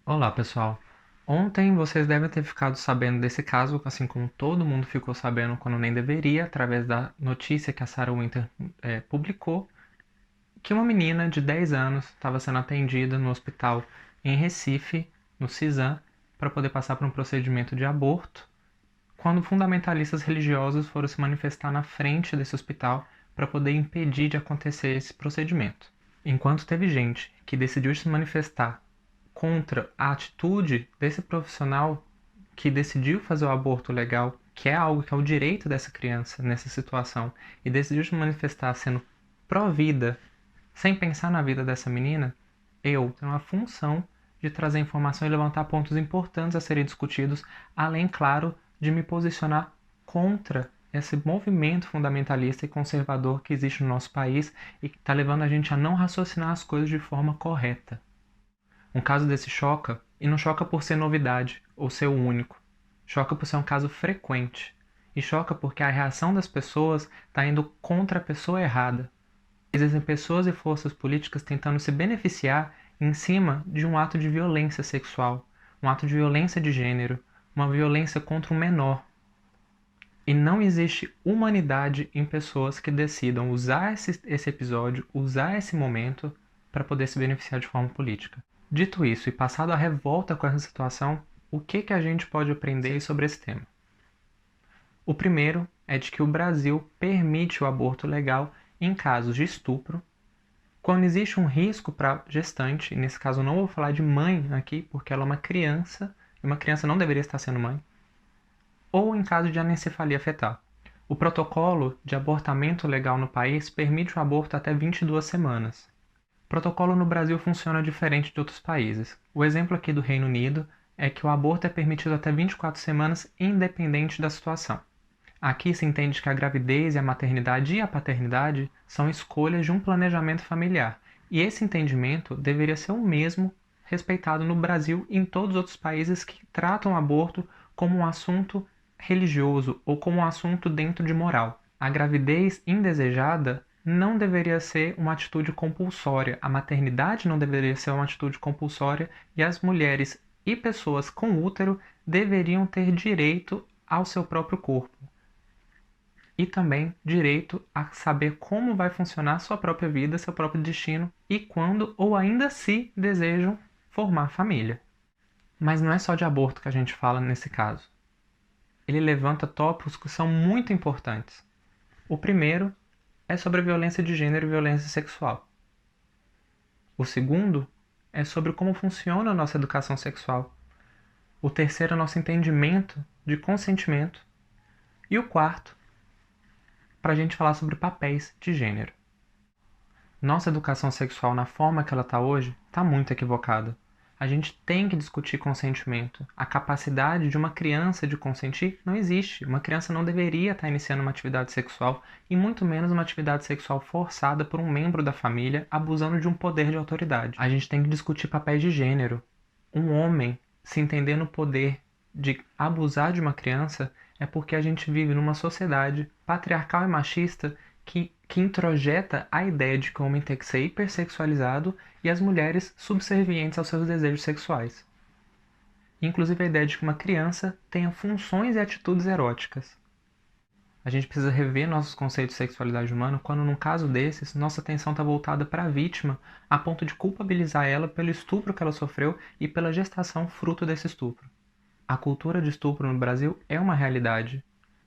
Olá, pessoal. Ontem vocês devem ter ficado sabendo desse caso, assim como todo mundo ficou sabendo quando nem deveria, através da notícia que a Sarah Winter publicou, que uma menina de 10 anos estava sendo atendida no hospital em Recife, no Cisan, para poder passar por um procedimento de aborto, quando fundamentalistas religiosos foram se manifestar na frente desse hospital para poder impedir de acontecer esse procedimento. Enquanto teve gente que decidiu se manifestar contra a atitude desse profissional que decidiu fazer o aborto legal, que é algo que é o direito dessa criança nessa situação, e decidiu se manifestar sendo pró-vida, sem pensar na vida dessa menina, eu tenho a função de trazer informação e levantar pontos importantes a serem discutidos, além, claro, de me posicionar contra esse movimento fundamentalista e conservador que existe no nosso país e que está levando a gente a não raciocinar as coisas de forma correta. Um caso desse choca, e não choca por ser novidade ou ser o único. Choca por ser um caso frequente. E choca porque a reação das pessoas está indo contra a pessoa errada. Existem pessoas e forças políticas tentando se beneficiar em cima de um ato de violência sexual, um ato de violência de gênero, uma violência contra um menor. E não existe humanidade em pessoas que decidam usar esse episódio, usar esse momento para poder se beneficiar de forma política. Dito isso, e passado a revolta com essa situação, o que a gente pode aprender sobre esse tema? O primeiro é de que o Brasil permite o aborto legal em casos de estupro, quando existe um risco para a gestante, e nesse caso eu não vou falar de mãe aqui, porque ela é uma criança, e uma criança não deveria estar sendo mãe, ou em caso de anencefalia fetal. O protocolo de abortamento legal no país permite o aborto até 22 semanas. O protocolo no Brasil funciona diferente de outros países. O exemplo aqui do Reino Unido é que o aborto é permitido até 24 semanas, independente da situação. Aqui se entende que a gravidez e a maternidade e a paternidade são escolhas de um planejamento familiar, e esse entendimento deveria ser o mesmo respeitado no Brasil e em todos os outros países que tratam o aborto como um assunto religioso ou como um assunto dentro de moral. A gravidez indesejada não deveria ser uma atitude compulsória, a maternidade não deveria ser uma atitude compulsória e as mulheres e pessoas com útero deveriam ter direito ao seu próprio corpo. E também direito a saber como vai funcionar sua própria vida, seu próprio destino e quando ou ainda se desejam formar família. Mas não é só de aborto que a gente fala nesse caso. Ele levanta tópicos que são muito importantes. O primeiro é sobre violência de gênero e violência sexual. O segundo é sobre como funciona a nossa educação sexual. O terceiro é nosso entendimento de consentimento. E o quarto, para a gente falar sobre papéis de gênero. Nossa educação sexual, na forma que ela está hoje, está muito equivocada. A gente tem que discutir consentimento. A capacidade de uma criança de consentir não existe. Uma criança não deveria estar iniciando uma atividade sexual e muito menos uma atividade sexual forçada por um membro da família abusando de um poder de autoridade. A gente tem que discutir papéis de gênero. Um homem se entender no poder de abusar de uma criança é porque a gente vive numa sociedade patriarcal e machista que introjeta a ideia de que o homem tem que ser hipersexualizado e as mulheres subservientes aos seus desejos sexuais. Inclusive a ideia de que uma criança tenha funções e atitudes eróticas. A gente precisa rever nossos conceitos de sexualidade humana quando, num caso desses, nossa atenção está voltada para a vítima, a ponto de culpabilizar ela pelo estupro que ela sofreu e pela gestação fruto desse estupro. A cultura de estupro no Brasil é uma realidade,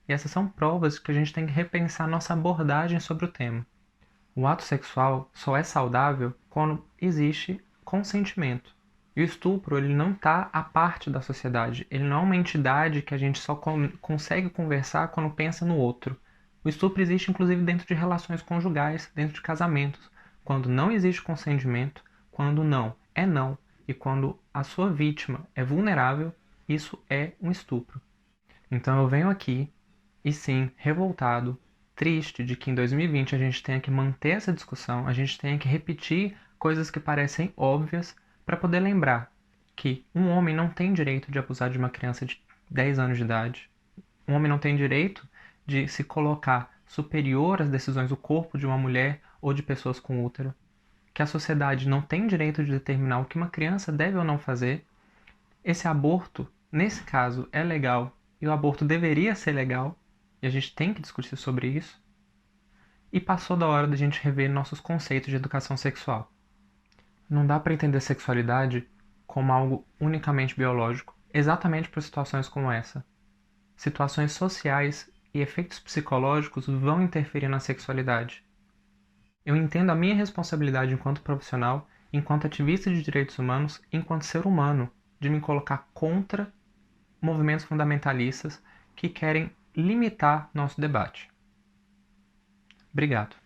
e essas são provas que a gente tem que repensar nossa abordagem sobre o tema. O ato sexual só é saudável quando existe consentimento. E o estupro, ele não está à parte da sociedade. Ele não é uma entidade que a gente só consegue conversar quando pensa no outro. O estupro existe inclusive dentro de relações conjugais, dentro de casamentos. Quando não existe consentimento, quando não é não, e quando a sua vítima é vulnerável, isso é um estupro. Então eu venho aqui e sim, revoltado, triste de que em 2020 a gente tenha que manter essa discussão, a gente tenha que repetir coisas que parecem óbvias para poder lembrar que um homem não tem direito de abusar de uma criança de 10 anos de idade. Um homem não tem direito de se colocar superior às decisões do corpo de uma mulher ou de pessoas com útero. Que a sociedade não tem direito de determinar o que uma criança deve ou não fazer Esse aborto, nesse caso, é legal e o aborto deveria ser legal, e a gente tem que discutir sobre isso, e passou da hora da gente rever nossos conceitos de educação sexual. Não dá para entender sexualidade como algo unicamente biológico, exatamente por situações como essa. Situações sociais e efeitos psicológicos vão interferir na sexualidade. Eu entendo a minha responsabilidade enquanto profissional, enquanto ativista de direitos humanos, enquanto ser humano, de me colocar contra movimentos fundamentalistas que querem limitar nosso debate. Obrigado.